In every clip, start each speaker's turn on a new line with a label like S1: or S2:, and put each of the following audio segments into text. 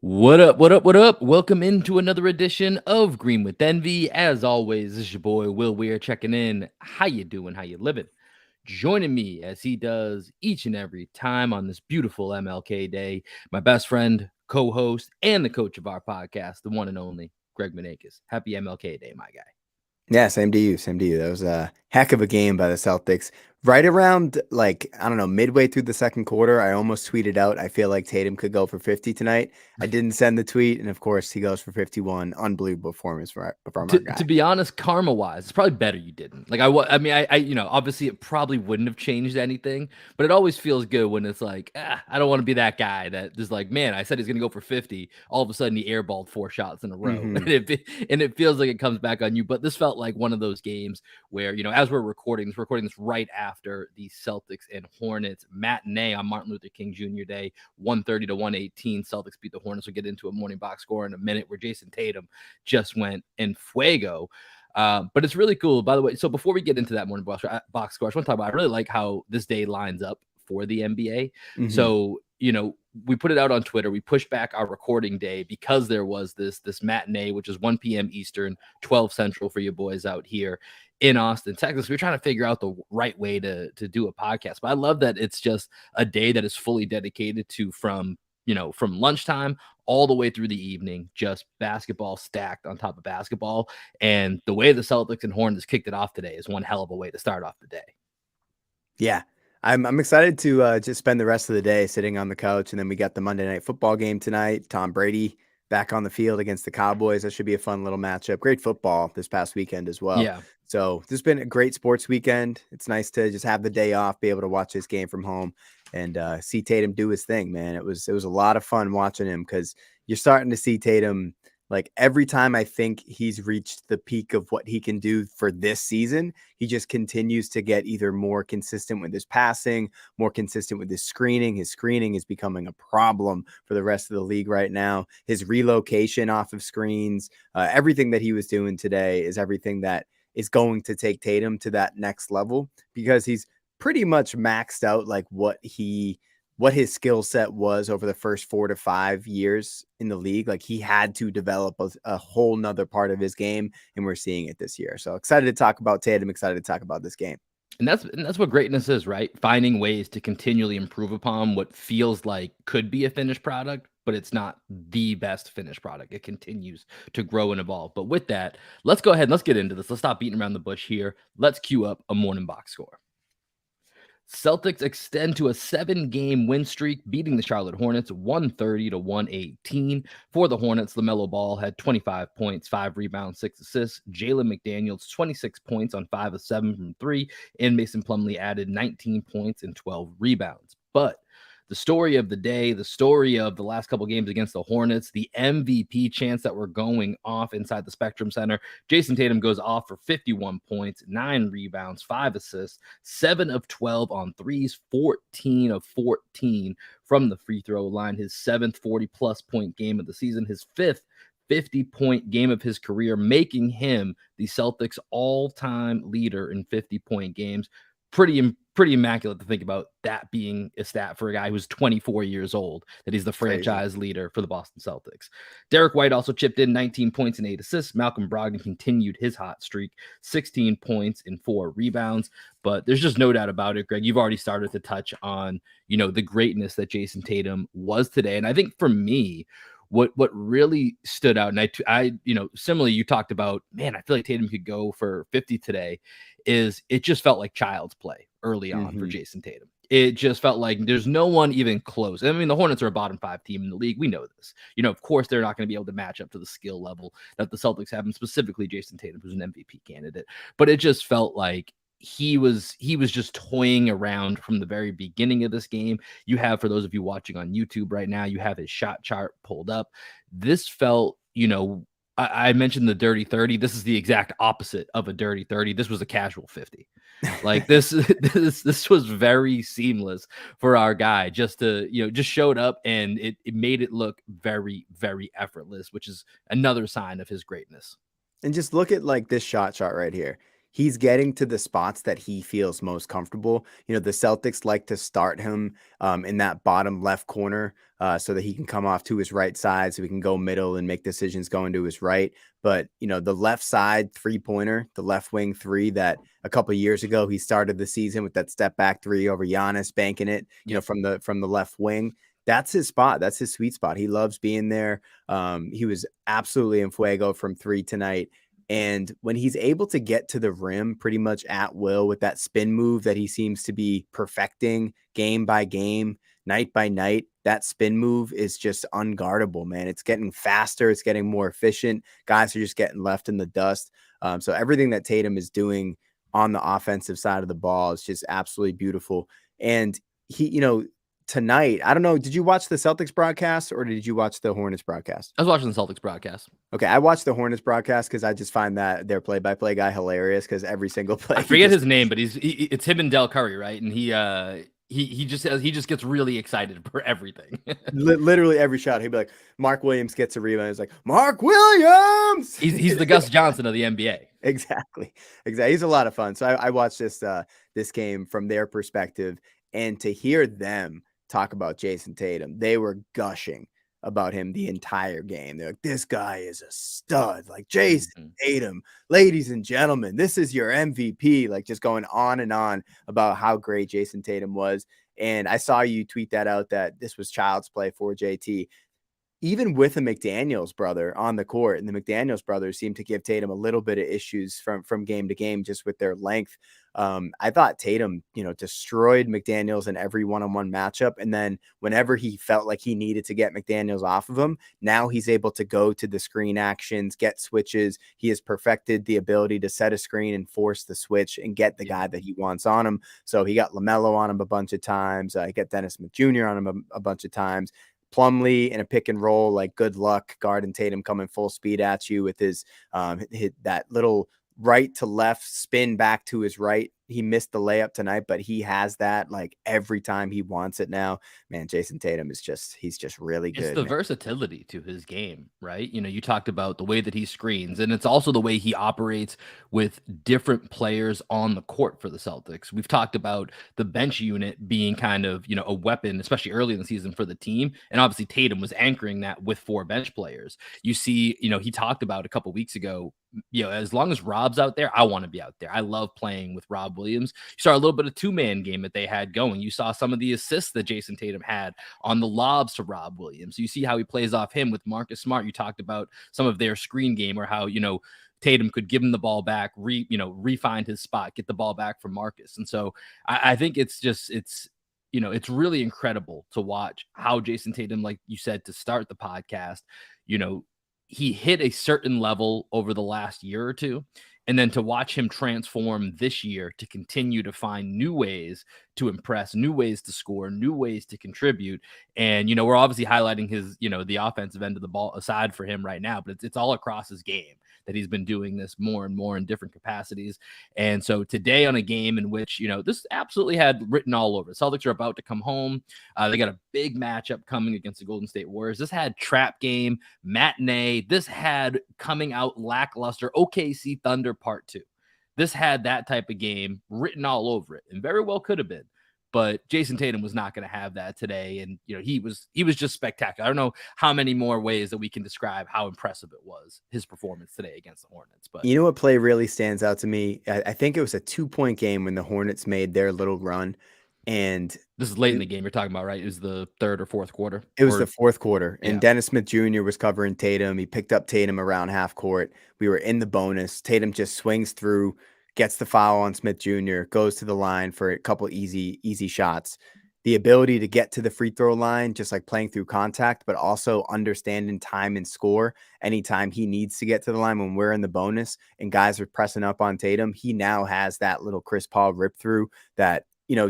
S1: What up, what up, what up? Welcome into another edition of Green with Envy. As always, this is your boy Will Weir checking in. How you doing? How you living? Joining me as he does each and every time on this beautiful MLK day, my best friend, co-host, and the coach of our podcast, the one and only Greg Maneikis. Happy MLK Day, my guy.
S2: Yeah, same to you. Same to you. That was a heck of a game by the Celtics. Right around, I don't know, midway through the second quarter, I almost tweeted out, I feel like Tatum could go for 50 tonight. I didn't send the tweet. And of course, he goes for 51. Unbelievable performance from our
S1: To
S2: guy.
S1: be honest, karma wise, it's probably better you didn't. I mean, obviously it probably wouldn't have changed anything, but it always feels good when it's like, I don't want to be that guy that is like, man, I said he's gonna go for 50. All of a sudden he airballed 4 shots in a row,
S2: Hmm.
S1: and it feels like it comes back on you. But this felt like one of those games where as we're recording this right after the Celtics and Hornets matinee on Martin Luther King Jr. Day, 130 to 118. Celtics beat the Hornets. We'll get into a morning box score in a minute where Jayson Tatum just went in fuego. But it's really cool, by the way. So before we get into that morning box score, I just want to talk about, I really like how this day lines up for the NBA.
S2: Hmm.
S1: So, we put it out on Twitter. We pushed back our recording day because there was this matinee, which is 1 p.m. Eastern, 12 Central for you boys out here in Austin, Texas. We're trying to figure out the right way to do a podcast. But I love that it's just a day that is fully dedicated to from lunchtime all the way through the evening, just basketball stacked on top of basketball. And the way the Celtics and Hornets kicked it off today is one hell of a way to start off the day.
S2: Yeah. I'm excited to just spend the rest of the day sitting on the couch. And then we got the Monday Night Football game tonight. Tom Brady back on the field against the Cowboys. That should be a fun little matchup. Great football this past weekend as well.
S1: Yeah.
S2: So this has been a great sports weekend. It's nice to just have the day off, be able to watch this game from home and see Tatum do his thing, man. It was a lot of fun watching him because you're starting to see Tatum. Like every time I think he's reached the peak of what he can do for this season, he just continues to get either more consistent with his passing, more consistent with his screening. His screening is becoming a problem for the rest of the league right now. His relocation off of screens, everything that he was doing today is everything that is going to take Tatum to that next level because he's pretty much maxed out like what his skill set was over the first 4 to 5 years in the league. Like he had to develop a whole nother part of his game, and we're seeing it this year. So excited to talk about Tatum, excited to talk about this game.
S1: And that's what greatness is, right? Finding ways to continually improve upon what feels like could be a finished product, but it's not the best finished product. It continues to grow and evolve. But with that, let's go ahead and let's get into this. Let's stop beating around the bush here. Let's queue up a morning box score. Celtics extend to a 7-game win streak, beating the Charlotte Hornets 130 to 118. For the Hornets, LaMelo Ball had 25 points, 5 rebounds, 6 assists. Jalen McDaniels, 26 points on 5 of 7 from 3. And Mason Plumlee added 19 points and 12 rebounds. But the story of the day, the story of the last couple games against the Hornets, the MVP chants that were going off inside the Spectrum Center. Jayson Tatum goes off for 51 points, 9 rebounds, 5 assists, 7 of 12 on threes, 14 of 14 from the free throw line. His 7th 40-plus point game of the season, his 5th 50-point game of his career, making him the Celtics all-time leader in 50-point games. Pretty immaculate to think about that being a stat for a guy who's 24 years old, that he's the franchise leader for the Boston Celtics. Derek White also chipped in 19 points and 8 assists. Malcolm Brogdon continued his hot streak, 16 points and 4 rebounds. But there's just no doubt about it, Greg. You've already started to touch on, the greatness that Jayson Tatum was today. And I think for me, what really stood out, and I similarly, you talked about, man, I feel like Tatum could go for 50 today, is it just felt like child's play early on for Jayson Tatum. It just felt like there's no one even close. I mean, the Hornets are a bottom 5 team in the league. We know this. Of course, they're not going to be able to match up to the skill level that the Celtics have, and specifically Jayson Tatum, who's an MVP candidate. But it just felt like he was just toying around from the very beginning of this game. You have, for those of you watching on YouTube right now, you have his shot chart pulled up. This felt, I mentioned the dirty 30. This is the exact opposite of a dirty 30. This was a casual 50. Like this was very seamless for our guy, just to, just showed up, and it made it look very, very effortless, which is another sign of his greatness.
S2: And just look at like this shot right here. he's getting to the spots that he feels most comfortable. The Celtics like to start him in that bottom left corner so that he can come off to his right side so he can go middle and make decisions going to his right. But, the left side three-pointer, the left wing three that a couple of years ago he started the season with that step back three over Giannis, banking it,
S1: Yep.
S2: from the left wing. That's his spot. That's his sweet spot. He loves being there. He was absolutely in fuego from three tonight. And when he's able to get to the rim pretty much at will with that spin move that he seems to be perfecting game by game, night by night, that spin move is just unguardable, man. It's getting faster. It's getting more efficient. Guys are just getting left in the dust. So everything that Tatum is doing on the offensive side of the ball is just absolutely beautiful. And he, tonight, I don't know, did you watch the Celtics broadcast or did you watch the Hornets broadcast?
S1: I was watching the Celtics broadcast.
S2: Okay, I watched the Hornets broadcast because I just find that their play-by-play guy hilarious because every single play.
S1: I forget his name, but it's him and Del Curry, right? And he just gets really excited for everything.
S2: Literally every shot, he'd be like, Mark Williams gets a rebound. It's like, Mark Williams!
S1: He's the Gus Johnson of the NBA.
S2: Exactly. He's a lot of fun. So I watched this game from their perspective, and to hear them talk about Jayson Tatum, they were gushing about him the entire game. They're like, this guy is a stud. Like, Jayson Tatum, ladies and gentlemen, this is your MVP. Like, just going on and on about how great Jayson Tatum was. And I saw you tweet that out that this was child's play for JT. Even with a McDaniels brother on the court, and the McDaniels brothers seem to give Tatum a little bit of issues from game to game just with their length. I thought Tatum, destroyed McDaniels in every one-on-one matchup. And then whenever he felt like he needed to get McDaniels off of him, now he's able to go to the screen actions, get switches. He has perfected the ability to set a screen and force the switch and get the guy that he wants on him. So he got LaMelo on him a bunch of times. He got Dennis Smith Jr. on him a bunch of times. Plumlee in a pick and roll, like, good luck guarding Tatum coming full speed at you with his that little right to left spin back to his right. He missed the layup tonight, but he has that like every time he wants it now. Man, Jayson Tatum is he's just really good.
S1: It's the versatility to his game, right? You talked about the way that he screens, and it's also the way he operates with different players on the court for the Celtics. We've talked about the bench unit being kind of, a weapon, especially early in the season for the team. And obviously Tatum was anchoring that with 4 bench players. You see, he talked about a couple weeks ago, as long as Rob's out there, I want to be out there. I love playing with Rob Williams. You saw a little bit of 2-man game that they had going. You saw some of the assists that Jayson Tatum had on the lobs to Rob Williams. You see how he plays off him with Marcus Smart. You talked about some of their screen game, or how, Tatum could give him the ball back, re-find his spot, get the ball back from Marcus. And so I think it's really incredible to watch how Jayson Tatum, like you said, to start the podcast, he hit a certain level over the last year or two. And then to watch him transform this year to continue to find new ways to impress, new ways to score, new ways to contribute. And, we're obviously highlighting his, the offensive end of the ball aside for him right now, but it's all across his game that he's been doing this more and more in different capacities. And so today, on a game in which, this absolutely had written all over. Celtics are about to come home. They got a big matchup coming against the Golden State Warriors. This had trap game, matinee. This had coming out lackluster OKC Thunder Part 2. This had that type of game written all over it, and very well could have been. But Jayson Tatum was not going to have that today. And, he was just spectacular. I don't know how many more ways that we can describe how impressive it was, his performance today against the Hornets. But
S2: what play really stands out to me? I think it was a 2-point game when the Hornets made their little run. And
S1: this is late in the game you're talking about, right? It was the 3rd or 4th quarter.
S2: It was the 4th quarter, and
S1: Yeah.
S2: Dennis Smith Jr. was covering Tatum. He picked up Tatum around half court. We were in the bonus. Tatum just swings through, gets the foul on Smith Jr., goes to the line for a couple easy shots. The ability to get to the free throw line, just like playing through contact, but also understanding time and score anytime he needs to get to the line when we're in the bonus and guys are pressing up on Tatum. He now has that little Chris Paul rip through that,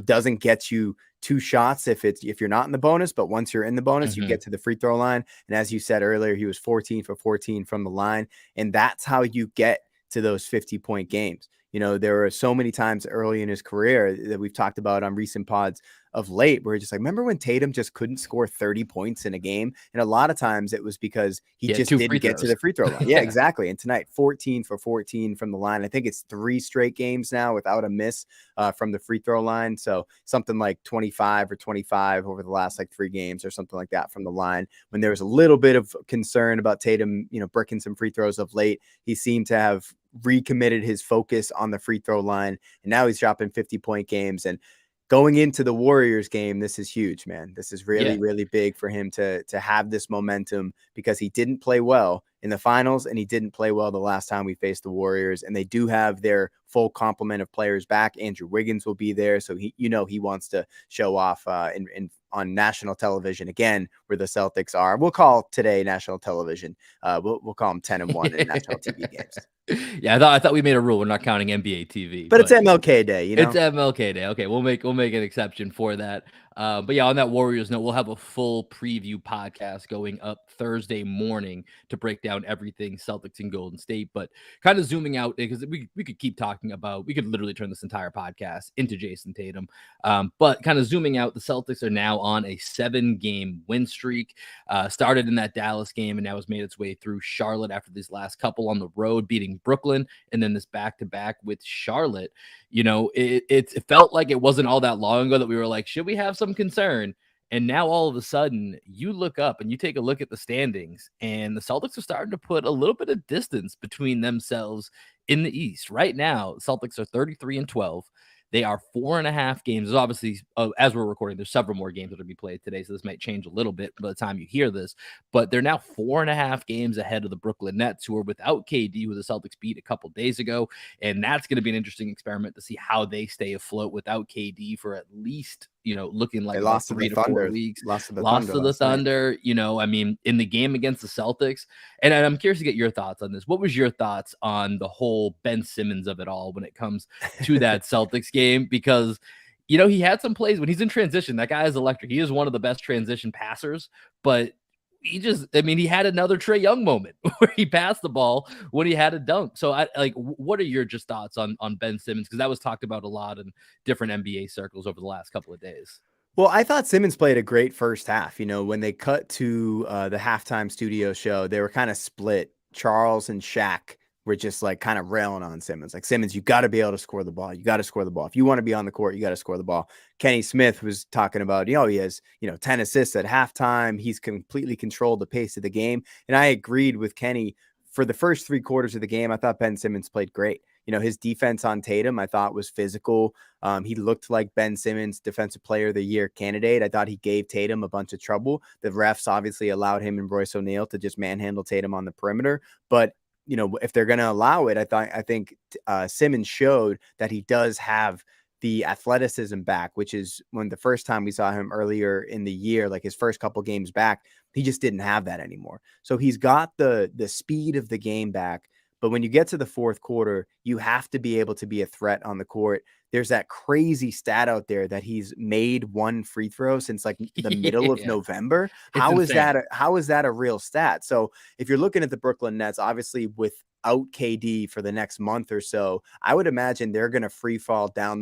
S2: doesn't get you 2 shots if you're not in the bonus, but once you're in the bonus, you get to the free throw line. And as you said earlier, he was 14 for 14 from the line. And that's how you get to those 50-point games. There were so many times early in his career that we've talked about on recent pods of late where just like, remember when Tatum just couldn't score 30 points in a game? And a lot of times it was because he
S1: He had
S2: just
S1: 2 free
S2: didn't get to
S1: throws.
S2: the free throw line. Yeah, exactly. And tonight, 14 for 14 from the line. I think it's 3 straight games now without a miss from the free throw line. So something like 25 or 25 over the last like 3 games or something like that from the line. When there was a little bit of concern about Tatum, bricking some free throws of late, he seemed to have recommitted his focus on the free throw line. And now he's dropping 50-point games. And going into the Warriors game, this is huge, man. This is really, really big for him to have this momentum, because he didn't play well in the finals and he didn't play well the last time we faced the Warriors. And they do have their full complement of players back. Andrew Wiggins will be there. So he wants to show off on national television again, where the Celtics are. We'll call today national television. We'll call them 10-1 in national TV games.
S1: Yeah, I thought we made a rule. We're not counting NBA TV,
S2: but it's MLK Day,
S1: It's MLK Day. Okay, we'll make an exception for that. But yeah, on that Warriors note, we'll have a full preview podcast going up Thursday morning to break down everything Celtics and Golden State. But kind of zooming out, because we could keep talking about, we could literally turn this entire podcast into Jayson Tatum. But kind of zooming out, the Celtics are now on a 7-game win streak. Started in that Dallas game and now has made its way through Charlotte after these last couple on the road, beating Brooklyn, and then this back-to-back with Charlotte. It felt like it wasn't all that long ago that we were like, should we have some concern? And now all of a sudden you look up and you take a look at the standings, and the Celtics are starting to put a little bit of distance between themselves in the East. Right now, Celtics are 33-12. They are 4.5 games. Obviously, as we're recording, there's several more games that will be played today, so this might change a little bit by the time you hear this. But they're now 4.5 games ahead of the Brooklyn Nets, who are without KD, who the Celtics beat a couple days ago. And that's going to be an interesting experiment to see how they stay afloat without KD for at least, looking like about 3 to 4 weeks.
S2: Lost to
S1: the Thunder. I mean, in the game against the Celtics. And I'm curious to get your thoughts on this. What was your thoughts on the whole Ben Simmons of it all when it comes to that Celtics game? Because he had some plays when he's in transition. That guy is electric. He is one of the best transition passers, but he had another Trae Young moment where he passed the ball when he had a dunk. So what are your just thoughts on Ben Simmons? Because that was talked about a lot in different NBA circles over the last couple of days.
S2: Well, I thought Simmons played a great first half. When they cut to the halftime studio show, they were kind of split. Charles and Shaq were just like kind of railing on Simmons. Like, Simmons, you got to be able to score the ball. You got to score the ball. If you want to be on the court, you got to score the ball. Kenny Smith was talking about, he has, 10 assists at halftime. He's completely controlled the pace of the game. And I agreed with Kenny. For the first 3 quarters of the game, I thought Ben Simmons played great. His defense on Tatum, I thought, was physical. He looked like Ben Simmons, Defensive Player of the Year candidate. I thought he gave Tatum a bunch of trouble. The refs obviously allowed him and Royce O'Neal to just manhandle Tatum on the perimeter. But if they're going to allow it, I think Simmons showed that he does have the athleticism back, which is when the first time we saw him earlier in the year, like his first couple games back, he just didn't have that anymore. So he's got the speed of the game back. But when you get to the fourth quarter, you have to be able to be a threat on the court. There's that crazy stat out there that he's made 1 free throw since like the middle of November. How is that a real stat? So if you're looking at the Brooklyn Nets, obviously without KD for the next month or so, I would imagine they're going to free fall down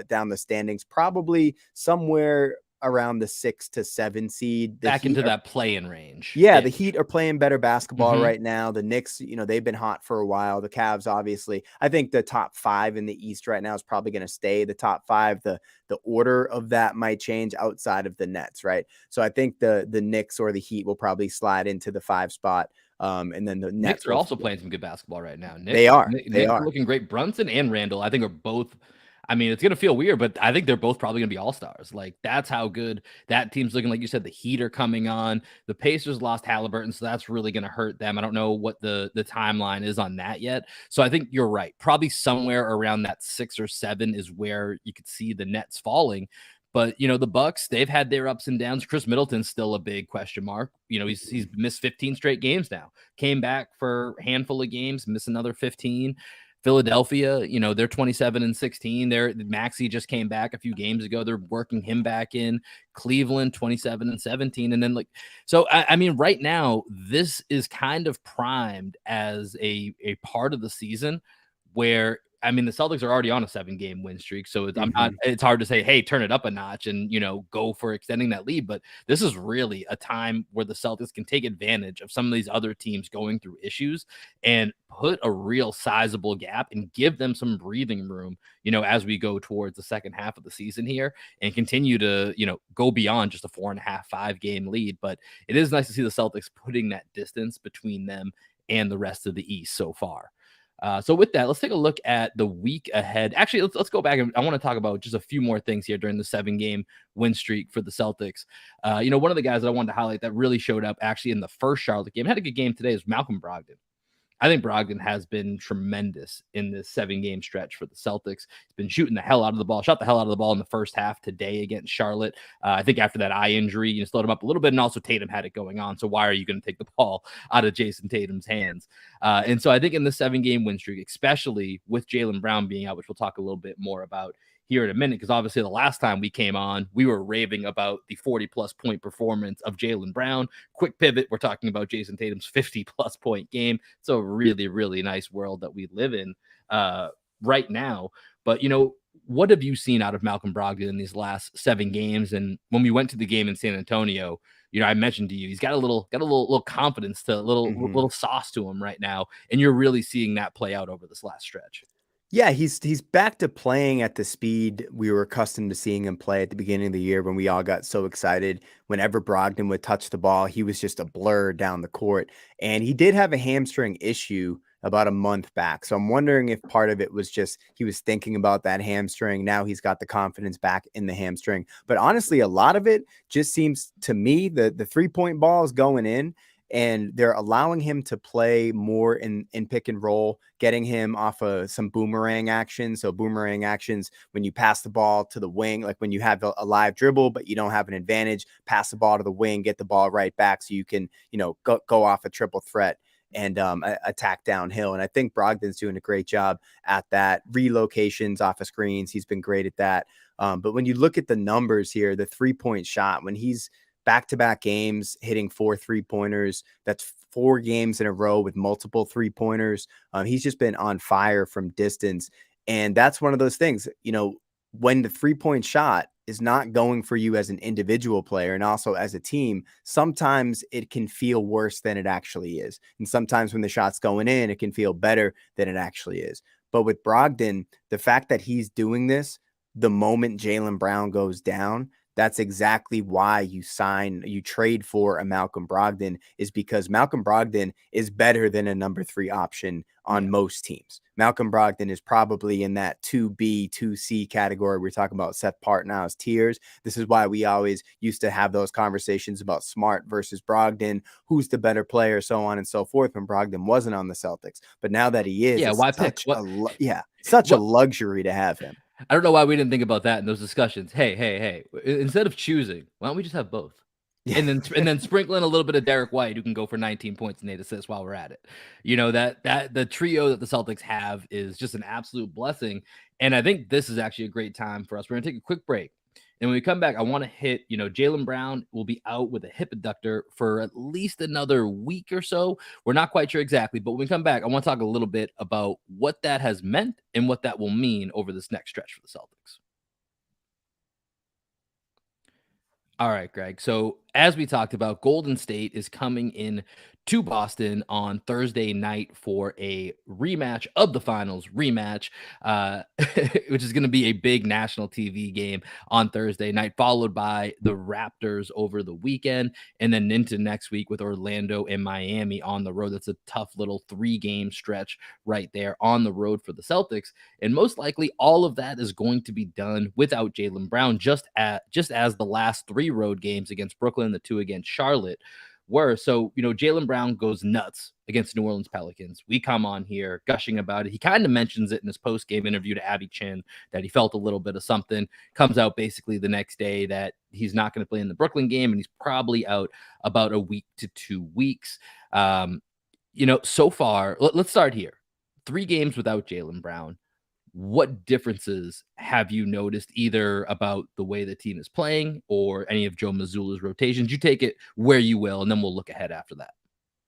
S2: down the standings, probably somewhere around the 6 to 7 seed.
S1: Back into that play-in range.
S2: Yeah, the Heat are playing better basketball right now. The Knicks, they've been hot for a while. The Cavs, obviously. I think the top 5 in the East right now is probably going to stay the top 5. The order of that might change outside of the Nets, right? So I think the Knicks or the Heat will probably slide into the 5 spot. And then the
S1: Knicks are also playing some good basketball right now.
S2: They are
S1: looking great. Brunson and Randall, I think, are both. I mean, it's going to feel weird, but I think they're both probably going to be all-stars. Like, that's how good that team's looking. Like you said, the Heat are coming on. The Pacers lost Halliburton, so that's really going to hurt them. I don't know what the timeline is on that yet. So I think you're right. Probably somewhere around that 6 or 7 is where you could see the Nets falling. But, the Bucks, they've had their ups and downs. Chris Middleton's still a big question mark. He's missed 15 straight games now. Came back for a handful of games, missed another 15. Philadelphia, they're 27-16. Maxey just came back a few games ago. They're working him back in. Cleveland, 27-17. And then I mean, right now, this is kind of primed as a part of the season where, I mean, the Celtics are already on a 7-game win streak, so
S2: Hmm.
S1: it's hard to say, hey, turn it up a notch and, go for extending that lead. But this is really a time where the Celtics can take advantage of some of these other teams going through issues and put a real sizable gap and give them some breathing room, as we go towards the second half of the season here and continue to, go beyond just a 4.5, 5-game lead. But it is nice to see the Celtics putting that distance between them and the rest of the East so far. So with that, let's take a look at the week ahead. Actually, let's go back and I want to talk about just a few more things here during the 7-game win streak for the Celtics. One of the guys that I wanted to highlight that really showed up actually in the first Charlotte game, had a good game today, is Malcolm Brogdon. I think Brogdon has been tremendous in this 7-game stretch for the Celtics. He's been shooting the hell out of the ball, shot the hell out of the ball in the first half today against Charlotte. I think after that eye injury, slowed him up a little bit, and also Tatum had it going on. So why are you going to take the ball out of Jayson Tatum's hands? And so I think in the 7-game win streak, especially with Jaylen Brown being out, which we'll talk a little bit more about here in a minute, because obviously the last time we came on, we were raving about the 40-plus point performance of Jaylen Brown. Quick pivot, we're talking about Jayson Tatum's 50-plus point game. It's a really, really nice world that we live in right now. But, what have you seen out of Malcolm Brogdon in these last 7 games? And when we went to the game in San Antonio, I mentioned to you, he's got a little confidence, to a little sauce to him right now. And you're really seeing that play out over this last stretch.
S2: Yeah, he's back to playing at the speed we were accustomed to seeing him play at the beginning of the year when we all got so excited. Whenever Brogdon would touch the ball, he was just a blur down the court. And he did have a hamstring issue about a month back. So I'm wondering if part of it was just he was thinking about that hamstring. Now he's got the confidence back in the hamstring. But honestly, a lot of it just seems to me the 3-point ball is going in, and they're allowing him to play more in pick and roll, getting him off of some boomerang actions. So boomerang actions, when you pass the ball to the wing, like when you have a live dribble, but you don't have an advantage, pass the ball to the wing, get the ball right back so you can, go off a triple threat and attack downhill. And I think Brogdon's doing a great job at that. Relocations off of screens, he's been great at that. But when you look at the numbers here, the 3-point shot, when he's back-to-back games hitting 4 3-pointers, that's 4 games in a row with multiple 3-pointers. He's just been on fire from distance. And that's one of those things, when the 3-point shot is not going for you as an individual player and also as a team, sometimes it can feel worse than it actually is. And sometimes when the shot's going in, it can feel better than it actually is. But with Brogdon, the fact that he's doing this the moment Jaylen Brown goes down, that's exactly why you trade for a Malcolm Brogdon, is because Malcolm Brogdon is better than a number 3 option on most teams. Malcolm Brogdon is probably in that 2B, 2C category. We're talking about Seth Partnow's tiers. This is why we always used to have those conversations about Smart versus Brogdon, who's the better player, so on and so forth, when Brogdon wasn't on the Celtics. But now that he is,
S1: Yeah,
S2: it's
S1: why pick?
S2: such a luxury to have him.
S1: I don't know why we didn't think about that in those discussions. Hey, instead of choosing, why don't we just have both?
S2: Yeah.
S1: And then sprinkle in a little bit of Derek White, who can go for 19 points and 8 assists while we're at it. That the trio that the Celtics have is just an absolute blessing. And I think this is actually a great time for us. We're going to take a quick break. And when we come back, I want to hit, Jaylen Brown will be out with a hip adductor for at least another week or so. We're not quite sure exactly, but when we come back, I want to talk a little bit about what that has meant and what that will mean over this next stretch for the Celtics. All right, Greg. So as we talked about, Golden State is coming in to Boston on Thursday night for a rematch of the finals rematch, which is going to be a big national TV game on Thursday night, followed by the Raptors over the weekend, and then into next week with Orlando and Miami on the road. That's a tough little 3-game stretch right there on the road for the Celtics. And most likely all of that is going to be done without Jaylen Brown, just as the last 3 road games against Brooklyn, the 2 against Charlotte were. So, Jaylen Brown goes nuts against New Orleans Pelicans. We come on here gushing about it. He kind of mentions it in his post-game interview to Abby Chin that he felt a little bit of something. Comes out basically the next day that he's not going to play in the Brooklyn game, and he's probably out about a week to 2 weeks. So far, let's start here. 3 games without Jaylen Brown. What differences have you noticed either about the way the team is playing or any of Joe Mazzulla's rotations? You take it where you will, and then we'll look ahead after that.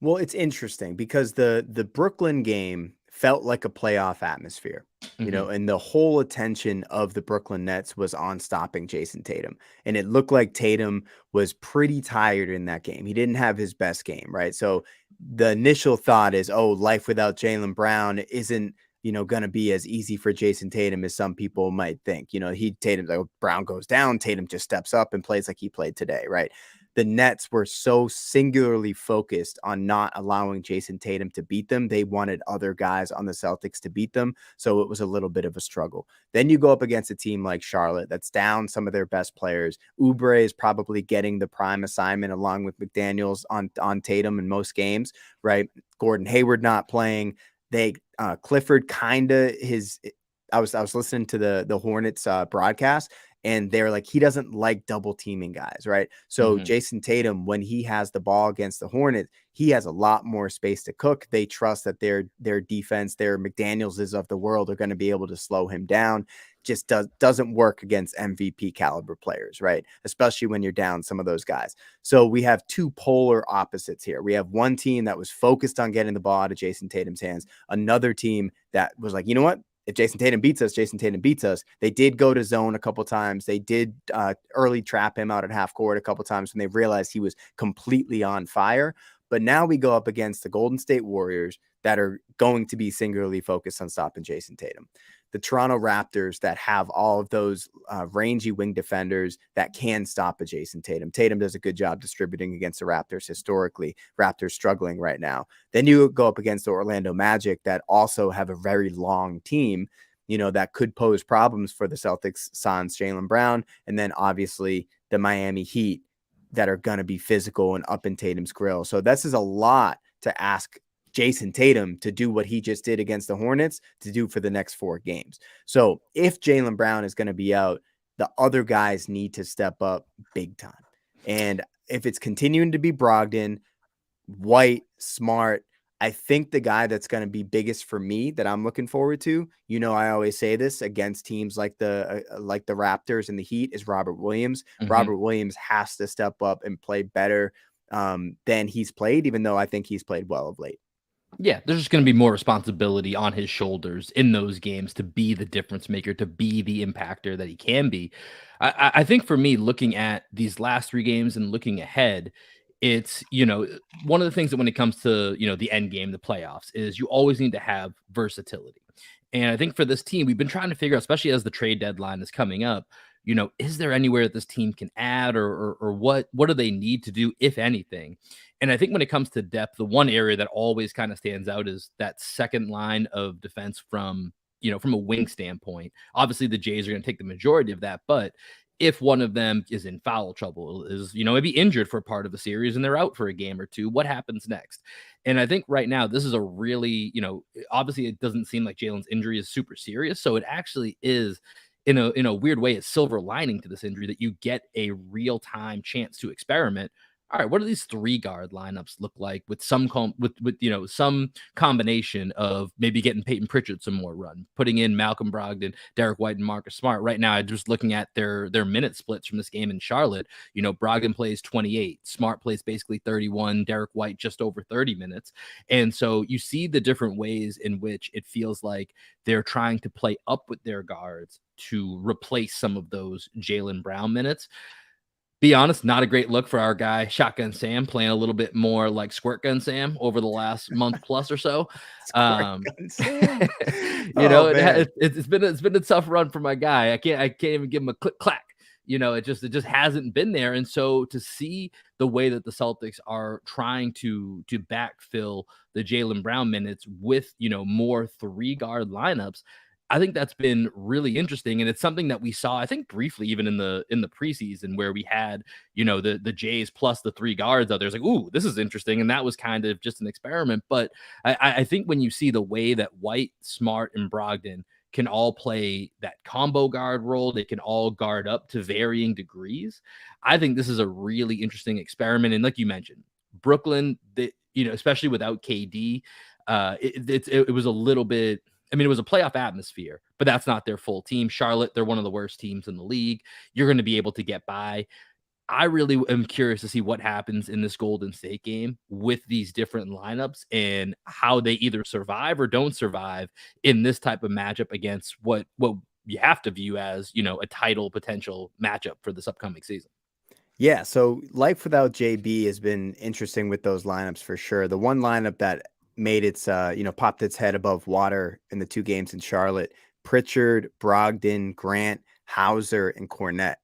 S2: Well, it's interesting because the Brooklyn game felt like a playoff atmosphere.
S1: Mhm.
S2: and the whole attention of the Brooklyn Nets was on stopping Jayson Tatum. And it looked like Tatum was pretty tired in that game. He didn't have his best game, right? So the initial thought is, oh, life without Jaylen Brown isn't, going to be as easy for Jayson Tatum as some people might think. Tatum, like, Brown goes down, Tatum just steps up and plays like he played today, right? The Nets were so singularly focused on not allowing Jayson Tatum to beat them. They wanted other guys on the Celtics to beat them. So it was a little bit of a struggle. Then you go up against a team like Charlotte that's down some of their best players. Oubre is probably getting the prime assignment along with McDaniels on Tatum in most games, right? Gordon Hayward not playing. Clifford kind of I was listening to the Hornets broadcast, and they're like, he doesn't like double teaming guys, right? So
S1: Mhm.
S2: Jayson Tatum, when he has the ball against the Hornets, he has a lot more space to cook. They trust that their defense, their McDanielses of the world, are going to be able to slow him down. Just doesn't work against MVP caliber players, right? Especially when you're down some of those guys. So we have two polar opposites here. We have one team that was focused on getting the ball out of Jayson Tatum's hands. Another team that was like, you know what? If Jayson Tatum beats us, Jayson Tatum beats us. They did go to zone a couple times. They did early trap him out at half court a couple times when they realized he was completely on fire. But now we go up against the Golden State Warriors that are going to be singularly focused on stopping Jayson Tatum. The Toronto Raptors that have all of those rangy wing defenders that can stop a Jayson Tatum. Tatum does a good job distributing against the Raptors historically. Raptors struggling right now. Then you go up against the Orlando Magic that also have a very long team, that could pose problems for the Celtics, sans Jaylen Brown. And then obviously the Miami Heat that are going to be physical and up in Tatum's grill. So this is a lot to ask Jayson Tatum to do what he just did against the Hornets to do for the next 4 games. So if Jaylen Brown is going to be out, the other guys need to step up big time. And if it's continuing to be Brogdon, White, Smart, I think the guy that's going to be biggest for me that I'm looking forward to, I always say this against teams like the Raptors and the Heat, is Robert Williams.
S1: Mhm.
S2: Robert Williams has to step up and play better than he's played, even though I think he's played well of late.
S1: Yeah, there's just gonna be more responsibility on his shoulders in those games to be the difference maker, to be the impactor that he can be. I think for me, looking at these last 3 games and looking ahead, it's, one of the things that when it comes to, the end game, the playoffs, is you always need to have versatility. And I think for this team, we've been trying to figure out, especially as the trade deadline is coming up, is there anywhere that this team can add, or what do they need to do, if anything? And I think when it comes to depth, the one area that always kind of stands out is that second line of defense from a wing standpoint. Obviously, the Jays are going to take the majority of that, but if one of them is in foul trouble, is, maybe injured for part of the series and they're out for a game or two, what happens next? And I think right now, this is a really, obviously it doesn't seem like Jalen's injury is super serious. So it actually is, in a weird way, a silver lining to this injury, that you get a real time chance to experiment. All right, what do these 3 guard lineups look like with some combination of maybe getting Peyton Pritchard some more run, putting in Malcolm Brogdon, Derek White, and Marcus Smart. Right now, I'm just looking at their minute splits from this game in Charlotte. Brogdon plays 28, Smart plays basically 31, Derek White just over 30 minutes. And so you see the different ways in which it feels like they're trying to play up with their guards to replace some of those Jaylen Brown minutes. Be honest, not a great look for our guy Shotgun Sam, playing a little bit more like Squirt Gun Sam over the last month plus or so.
S2: Squirt
S1: Um,
S2: gun Sam. Oh
S1: it,
S2: man.
S1: it's been a tough run for my guy. I can't even give him a click clack. It just hasn't been there. And so to see the way that the Celtics are trying to backfill the Jaylen Brown minutes with more 3 guard lineups, I think that's been really interesting, and it's something that we saw, I think, briefly even in the preseason, where we had, the Jays plus the 3 guards out there. It's like, ooh, this is interesting, and that was kind of just an experiment. But I think when you see the way that White, Smart, and Brogdon can all play that combo guard role, they can all guard up to varying degrees. I think this is a really interesting experiment. And like you mentioned, Brooklyn, especially without KD, it was a little bit. I mean, it was a playoff atmosphere, but that's not their full team. Charlotte, they're one of the worst teams in the league. You're going to be able to get by. I really am curious to see what happens in this Golden State game with these different lineups and how they either survive or don't survive in this type of matchup against what you have to view as, a title potential matchup for this upcoming season.
S2: Yeah, so life without JB has been interesting with those lineups for sure. The one lineup that made its popped its head above water in the two games in Charlotte, Pritchard, Brogdon, Grant, Hauser, and Cornette.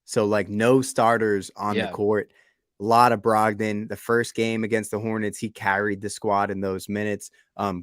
S2: So like no starters on the
S1: Yeah.
S2: court. A lot of Brogdon. The first game against the Hornets, he carried the squad in those minutes.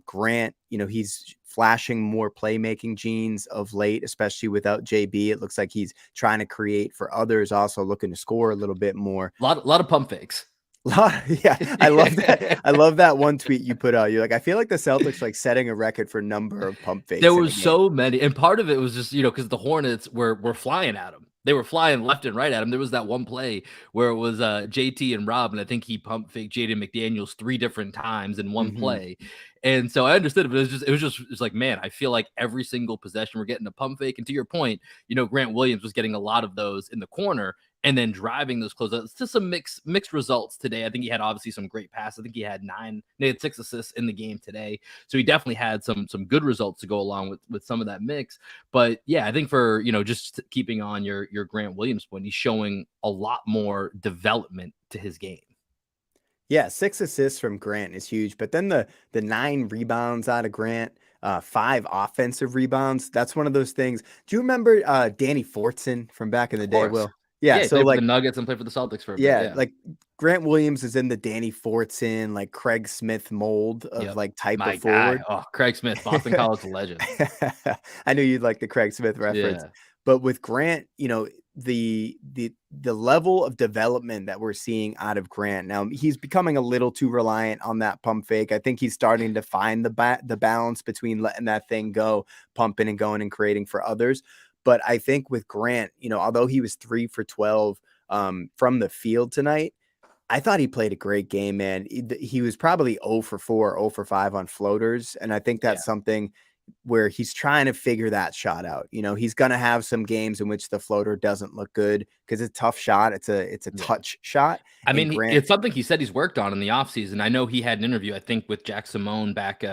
S2: Grant, he's flashing more playmaking genes of late, especially without JB. It looks like he's trying to create for others, also looking to score a little bit more.
S1: A lot of pump fakes.
S2: Yeah, I love that. I love that one tweet you put out. You're like, I feel like the Celtics like setting a record for number of pump
S1: There
S2: fakes in a
S1: was
S2: game.
S1: so many, and part of it was just, because the Hornets were flying at him. They were flying left and right at him. There was that one play where it was JT and Rob, and I think he pump faked Jaden McDaniels 3 different times in one
S2: Mm-hmm.
S1: play. And so I understood it, but it's like, man, I feel like every single possession we're getting a pump fake. And to your point, Grant Williams was getting a lot of those in the corner and then driving those closeouts to some mixed results today. I think he had obviously some great passes. I think he had 6 assists in the game today. So he definitely had some good results to go along with some of that mix. But yeah, I think for, just keeping on your Grant Williams point, he's showing a lot more development to his game.
S2: Yeah, 6 assists from Grant is huge, but then the 9 rebounds out of Grant, 5 offensive rebounds. That's one of those things. Do you remember Danny Fortson from back in the
S1: Of
S2: day,
S1: course.
S2: Will? Yeah,
S1: Yeah, he
S2: so
S1: played for the
S2: like
S1: Nuggets and played for the Celtics for a bit.
S2: yeah,
S1: Yeah.
S2: like Grant Williams is in the Danny Fortson, like Craig Smith mold of
S1: Yep.
S2: like type of
S1: My guy.
S2: forward.
S1: Oh, Craig Smith, Boston College legend.
S2: I knew you'd like the Craig Smith reference.
S1: Yeah.
S2: But with Grant, the level of development that we're seeing out of Grant now, he's becoming a little too reliant on that pump fake. I think he's starting to find the balance between letting that thing go, pumping and going and creating for others. But I think with Grant, although he was 3 for 12 from the field tonight, I thought he played a great game, man. He was probably 0 for 4, 0 for 5 on floaters. And I think
S1: Yeah.
S2: that's something where he's trying to figure that shot out. He's going to have some games in which the floater doesn't look good because it's a tough shot. It's a
S1: Yeah.
S2: touch shot.
S1: I
S2: And
S1: mean,
S2: Grant,
S1: it's something he said he's worked on in the offseason. I know he had an interview, I think, with Jack Simone back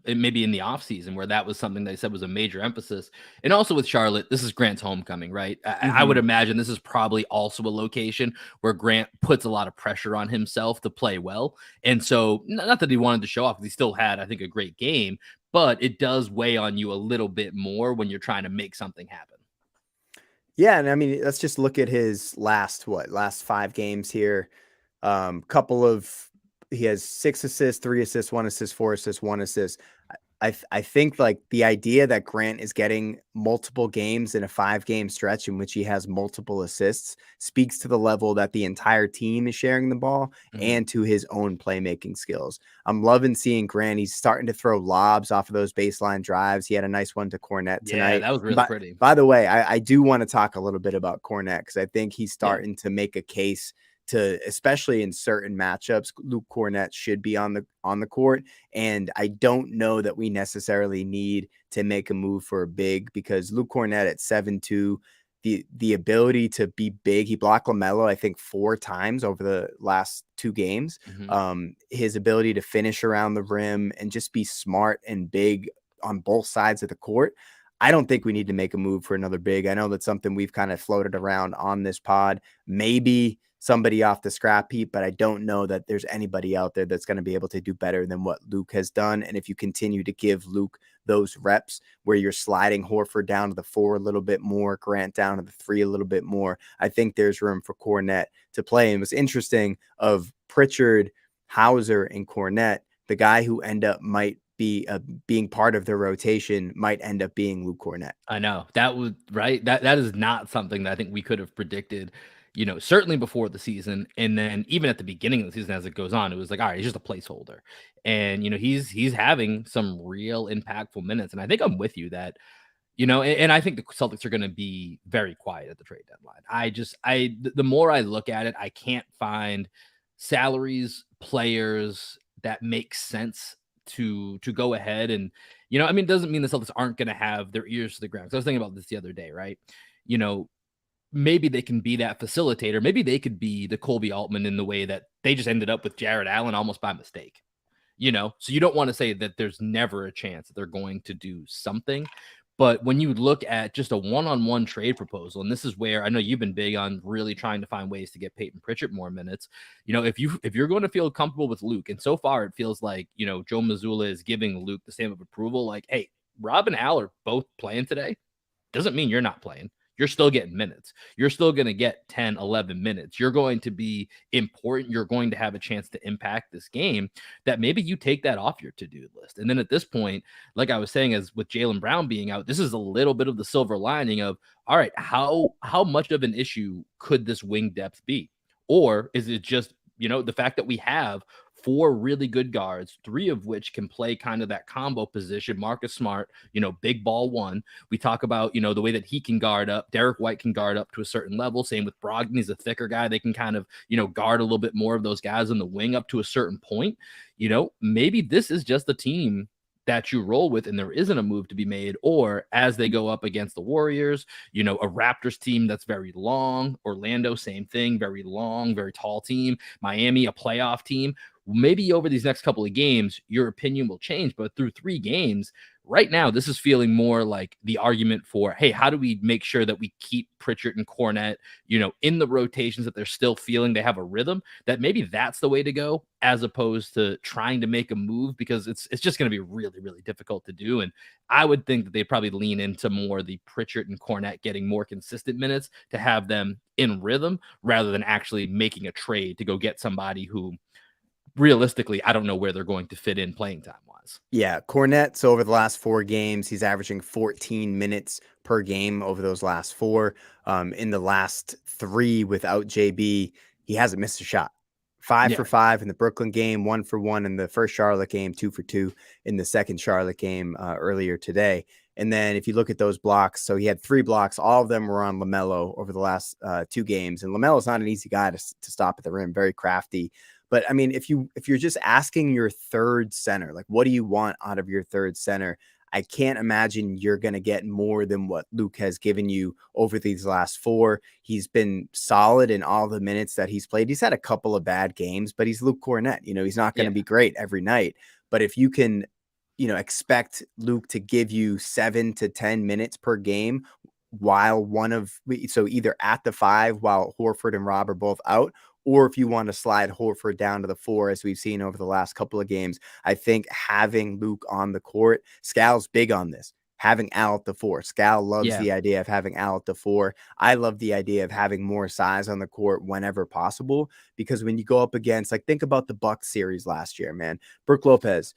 S1: maybe in the offseason where that was something they said was a major emphasis. And also with Charlotte, this is Grant's homecoming, right? I would imagine this is probably also a location where Grant puts a lot of pressure on himself to play well. And so, not that he wanted to show off, because he still had, I think, a great game, but it does weigh on you a little bit more when you're trying to make something happen.
S2: yeah, and I mean, let's just look at his last 5 games here. He has 6 assists, 3 assists, 1 assist, 4 assists, 1 assist. I think like the idea that Grant is getting multiple games in a 5-game stretch in which he has multiple assists speaks to the level that the entire team is sharing the ball and to his own playmaking skills. I'm loving seeing Grant. He's starting to throw lobs off of those baseline drives. He had a nice one to Cornette tonight.
S1: Yeah, that was really pretty.
S2: By the way, I do want to talk a little bit about Cornette because I think he's starting to make a case to, especially in certain matchups, Luke Cornette should be on the court. And I don't know that we necessarily need to make a move for a big, because Luke Cornette at 7'2", the ability to be big, he blocked LaMelo, I think 4 times over the last 2 games. His ability to finish around the rim and just be smart and big on both sides of the court. I don't think we need to make a move for another big. I know that's something we've kind of floated around on this pod. Maybe somebody off the scrap heap, but I don't know that there's anybody out there that's going to be able to do better than what Luke has done. And if you continue to give Luke those reps where you're sliding Horford down to the 4 a little bit more, Grant down to the 3 a little bit more, I think there's room for Cornette to play. And it was interesting of Pritchard, Hauser, and Cornette, the guy who might be being part of their rotation might end up being Luke Cornette.
S1: I know that was right. That is not something that I think we could have predicted, certainly before the season. And then even at the beginning of the season, as it goes on, it was like, all right, he's just a placeholder. And, he's having some real impactful minutes. And I think I'm with you that, and I think the Celtics are going to be very quiet at the trade deadline. The more I look at it, I can't find salaries, players that make sense to go ahead and, it doesn't mean the Celtics aren't going to have their ears to the ground. So I was thinking about this the other day, right? maybe they can be that facilitator. Maybe they could be the Colby Altman in the way that they just ended up with Jared Allen almost by mistake. So you don't want to say that there's never a chance that they're going to do something. But when you look at just a one-on-one trade proposal, and this is where I know you've been big on really trying to find ways to get Peyton Pritchard more minutes. If you're going to feel comfortable with Luke, and so far it feels like Joe Mazzulla is giving Luke the stamp of approval. Like, hey, Rob and Al are both playing today. Doesn't mean you're not playing. You're still getting minutes. You're still going to get 10, 11 minutes. You're going to be important. You're going to have a chance to impact this game. That maybe you take that off your to-do list. And then at this point, like I was saying, as with Jaylen Brown being out, this is a little bit of the silver lining of, all right, how much of an issue could this wing depth be? Or is it just, the fact that we have 4 really good guards, 3 of which can play kind of that combo position. Marcus Smart, big ball 1. We talk about, the way that he can guard up. Derek White can guard up to a certain level. Same with Brogdon. He's a thicker guy. They can kind of, guard a little bit more of those guys on the wing up to a certain point. Maybe this is just the team that you roll with and there isn't a move to be made, or as they go up against the Warriors, a Raptors team that's very long, Orlando, same thing, very long, very tall team, Miami, a playoff team. Maybe over these next couple of games, your opinion will change, but through 3 games, right now, this is feeling more like the argument for, hey, how do we make sure that we keep Pritchard and Cornette, in the rotations, that they're still feeling they have a rhythm, that maybe that's the way to go, as opposed to trying to make a move, because it's just going to be really, really difficult to do. And I would think that they probably lean into more the Pritchard and Cornette getting more consistent minutes to have them in rhythm, rather than actually making a trade to go get somebody who realistically, I don't know where they're going to fit in playing time wise.
S2: Yeah, Cornette, so over the last 4 games, he's averaging 14 minutes per game over those last 4. In the last 3 without JB, he hasn't missed a shot. 5 for 5 in the Brooklyn game, 1 for 1 in the first Charlotte game, 2 for 2 in the second Charlotte game earlier today. And then if you look at those blocks, so he had 3 blocks. All of them were on LaMelo over the last 2 games. And LaMelo's not an easy guy to stop at the rim, very crafty. But I mean, if you're just asking your third center, like, what do you want out of your third center? I can't imagine you're going to get more than what Luke has given you over these last 4. He's been solid in all the minutes that he's played. He's had a couple of bad games, but he's Luke Cornette. He's not going to be great every night. But if you can, expect Luke to give you 7 to 10 minutes per game, while so either at the 5 while Horford and Rob are both out, or if you want to slide Horford down to the 4, as we've seen over the last couple of games, I think having Luke on the court, Scal's big on this, having Al at the 4. Scal loves the idea of having Al at the 4. I love the idea of having more size on the court whenever possible, because when you go up against, like, think about the Bucks series last year, man. Brook Lopez,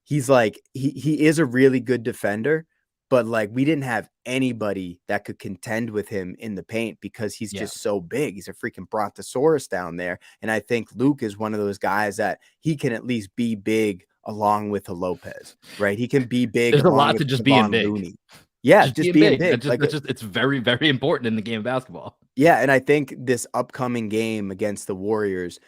S2: he's like, he is a really good defender, but like, we didn't have anybody that could contend with him in the paint because he's just so big. He's a freaking brontosaurus down there. And I think Luke is one of those guys that he can at least be big along with a Lopez, right? He can be big.
S1: There's a lot to just being big.
S2: Looney. Yeah, just being big.
S1: It's very, very important in the game of basketball.
S2: Yeah, and I think this upcoming game against the Warriors,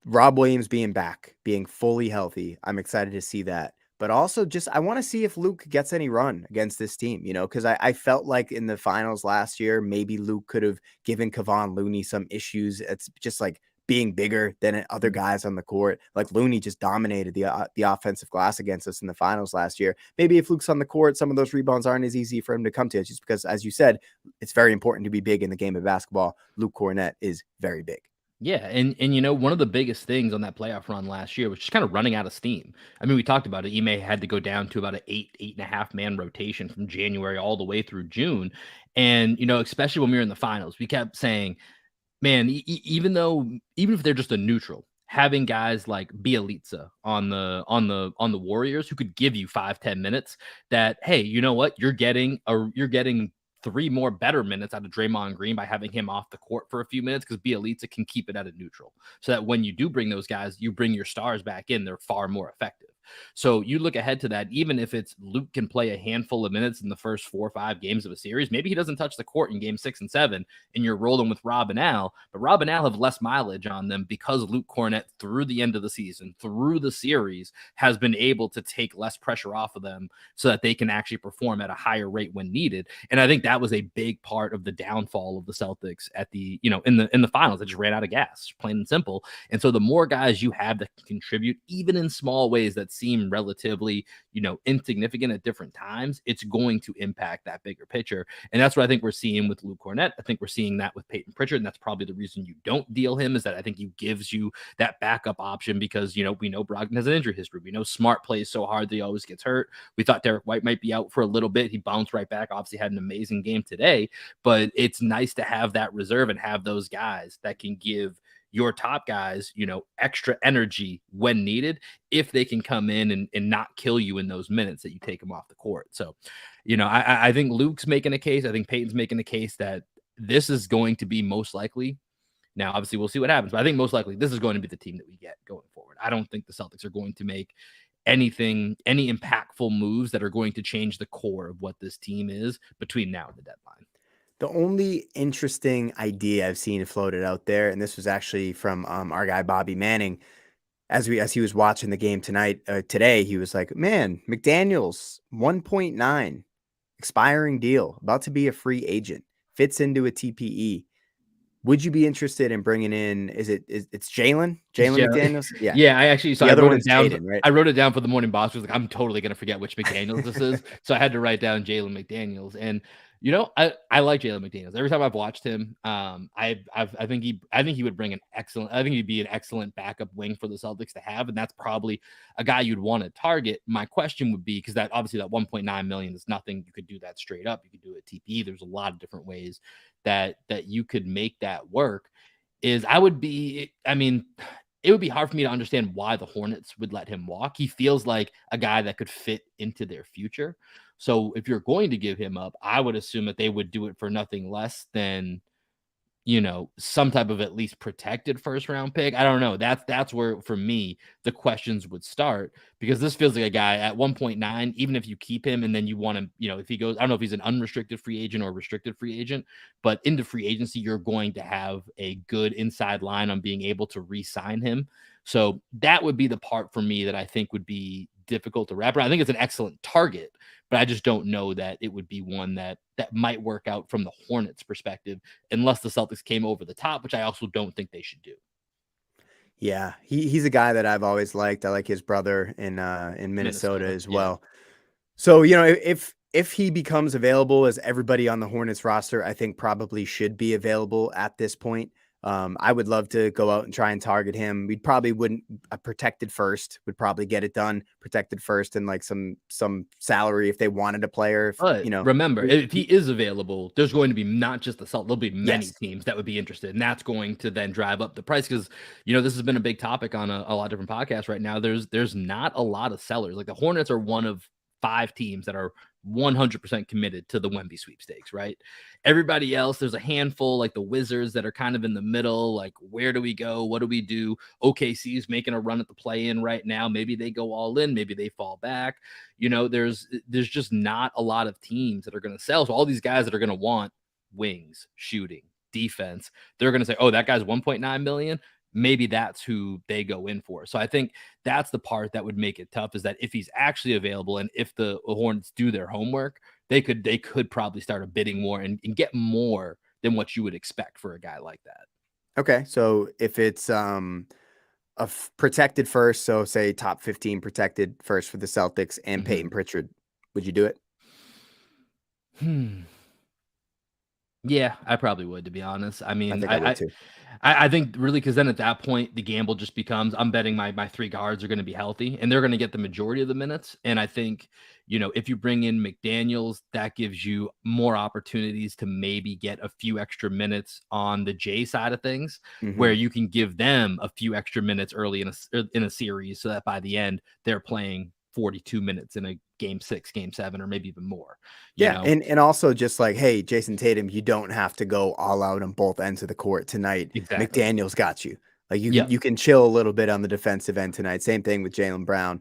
S2: Rob Williams being back, being fully healthy, I'm excited to see that. But also I want to see if Luke gets any run against this team, because I felt like in the finals last year, maybe Luke could have given Kevon Looney some issues. It's just like being bigger than other guys on the court. Like, Looney just dominated the offensive glass against us in the finals last year. Maybe if Luke's on the court, some of those rebounds aren't as easy for him to come to. It's just because, as you said, it's very important to be big in the game of basketball. Luke Cornette is very big.
S1: Yeah, and one of the biggest things on that playoff run last year was just kind of running out of steam. I mean, we talked about it. Ime had to go down to about an 8.5 man rotation from January all the way through June. And, especially when we were in the finals, we kept saying, man, even if they're just a neutral, having guys like Bielitsa on the Warriors who could give you 5-10 minutes, that, hey, you know what? You're getting 3 more better minutes out of Draymond Green by having him off the court for a few minutes, because Bielitsa can keep it at a neutral, so that when you do bring those guys, you bring your stars back in, they're far more effective. So you look ahead to that, even if it's Luke can play a handful of minutes in the first 4 or 5 games of a series, maybe he doesn't touch the court in game 6 and 7, and you're rolling with Rob and Al, but Rob and Al have less mileage on them because Luke Cornett, through the end of the season, through the series, has been able to take less pressure off of them so that they can actually perform at a higher rate when needed. And I think that was a big part of the downfall of the Celtics at the, in the finals. They just ran out of gas, plain and simple. And so the more guys you have that can contribute, even in small ways that seem relatively, insignificant at different times, it's going to impact that bigger picture. And that's what I think we're seeing with Luke Cornett. I think we're seeing that with Peyton Pritchard. And that's probably the reason you don't deal him, is that I think he gives you that backup option because, we know Brogdon has an injury history. We know Smart plays so hard that he always gets hurt. We thought Derek White might be out for a little bit. He bounced right back. Obviously had an amazing game today, but it's nice to have that reserve and have those guys that can give your top guys, extra energy when needed, if they can come in and not kill you in those minutes that you take them off the court. So, I think Luke's making a case. I think Peyton's making a case that this is going to be most likely. Now, obviously, we'll see what happens, but I think most likely this is going to be the team that we get going forward. I don't think the Celtics are going to make any impactful moves that are going to change the core of what this team is between now and the deadline.
S2: The only interesting idea I've seen floated out there, and this was actually from our guy Bobby Manning, as he was watching the game today, he was like, "Man, McDaniels 1.9 expiring deal, about to be a free agent, fits into a TPE. Would you be interested in bringing in? It's Jaylen McDaniels? Yeah,
S1: yeah. I actually
S2: the other one's Jaden, right?
S1: I wrote it down for the morning boss. Was like, I'm totally gonna forget which McDaniels this is, so I had to write down Jaylen McDaniels. And I like Jaylen McDaniels. Every time I've watched him, I think he would bring I think he'd be an excellent backup wing for the Celtics to have, and that's probably a guy you'd want to target. My question would be, because that obviously that 1.9 million is nothing. You could do that straight up. You could do a TPE. There's a lot of different ways that you could make that work. It would be hard for me to understand why the Hornets would let him walk. He feels like a guy that could fit into their future. So if you're going to give him up, I would assume that they would do it for nothing less than, some type of at least protected first round pick. I don't know. That's where, for me, the questions would start, because this feels like a guy at 1.9, even if you keep him and then you want him, if he goes, I don't know if he's an unrestricted free agent or a restricted free agent, but into free agency, you're going to have a good inside line on being able to re-sign him. So that would be the part for me that I think would be difficult to wrap around. I think it's an excellent target, but I just don't know that it would be one that might work out from the Hornets' perspective, unless the Celtics came over the top, which I also don't think they should do.
S2: Yeah, he's a guy that I've always liked. I like his brother in Minnesota as well. So, if he becomes available, as everybody on the Hornets roster, I think probably should be available at this point. I would love to go out and try and target him. We probably wouldn't protected first, would probably get it done protected first, and like some salary if they wanted a player.
S1: But remember, if he is available, there's going to be not just the Celtics, there'll be many teams that would be interested, and that's going to then drive up the price, because this has been a big topic on a lot of different podcasts right now. There's not a lot of sellers. Like the Hornets are one of 5 teams that are 100% committed to the Wemby sweepstakes, right? Everybody else, there's a handful, like the Wizards, that are kind of in the middle. Like, where do we go? What do we do? OKC is making a run at the play-in right now. Maybe they go all in. Maybe they fall back. There's just not a lot of teams that are going to sell. So all these guys that are going to want wings, shooting, defense, they're going to say, oh, that guy's 1.9 million. Maybe that's who they go in for. So I think that's the part that would make it tough, is that if he's actually available and if the Hornets do their homework, they could probably start a bidding war and get more than what you would expect for a guy like that.
S2: Okay. So if it's protected first, so say top 15 protected first for the Celtics and Peyton Pritchard, would you do it?
S1: Yeah, I probably would, to be honest. I mean,
S2: I think I would too.
S1: I think really, because then at that point, the gamble just becomes, I'm betting my 3 guards are going to be healthy and they're going to get the majority of the minutes. And I think, if you bring in McDaniels, that gives you more opportunities to maybe get a few extra minutes on the J side of things, where you can give them a few extra minutes early in a series, so that by the end they're playing 42 minutes in a game 6, game 7, or maybe even more.
S2: And also just like, hey, Jayson Tatum, you don't have to go all out on both ends of the court tonight.
S1: Exactly.
S2: McDaniels got you. Like
S1: Yeah.
S2: you can chill a little bit on the defensive end tonight. Same thing with Jaylen Brown.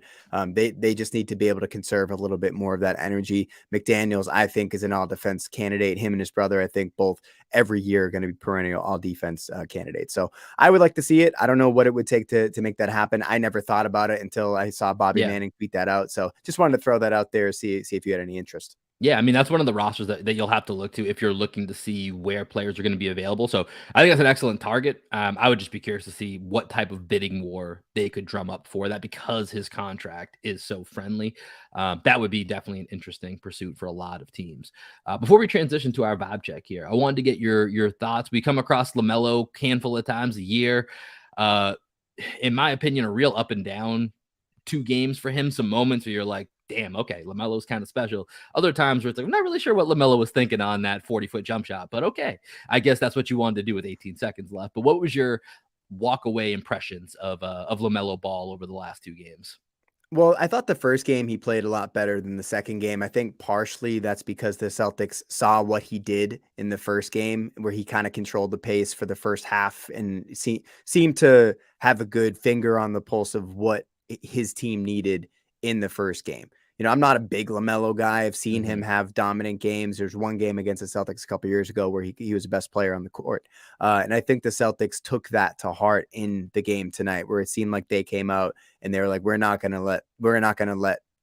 S2: They just need to be able to conserve a little bit more of that energy. McDaniels, I think, is an all defense candidate. Him and his brother, I think, both every year are going to be perennial all defense candidates. So I would like to see it. I don't know what it would take to make that happen. I never thought about it until I saw Bobby
S1: Yeah.
S2: Manning tweet that out. So just wanted to throw that out there, see if you had any interest.
S1: Yeah, I mean, that's one of the rosters that you'll have to look to if you're looking to see where players are going to be available. So I think that's an excellent target. I would just be curious to see what type of bidding war they could drum up for that because his contract is so friendly. That would be definitely an interesting pursuit for a lot of teams. Before we transition to our vibe check here, I wanted to get your thoughts. We come across LaMelo handful of times a year. In my opinion, a real up and down 2 games for him. Some moments where you're like, damn, okay, LaMelo's kind of special. Other times where it's like, I'm not really sure what LaMelo was thinking on that 40-foot jump shot, but okay. I guess that's what you wanted to do with 18 seconds left. But what was your walk away impressions of LaMelo Ball over the last 2 games?
S2: Well, I thought the first game he played a lot better than the second game. I think partially that's because the Celtics saw what he did in the first game, where he kind of controlled the pace for the first half and seemed to have a good finger on the pulse of what his team needed in the first game. You know, I'm not a big LaMelo guy. I've seen him have dominant games. There's one game against the Celtics a couple years ago where he was the best player on the court. And I think the Celtics took that to heart in the game tonight, where it seemed like they came out and they were like, we're not going to let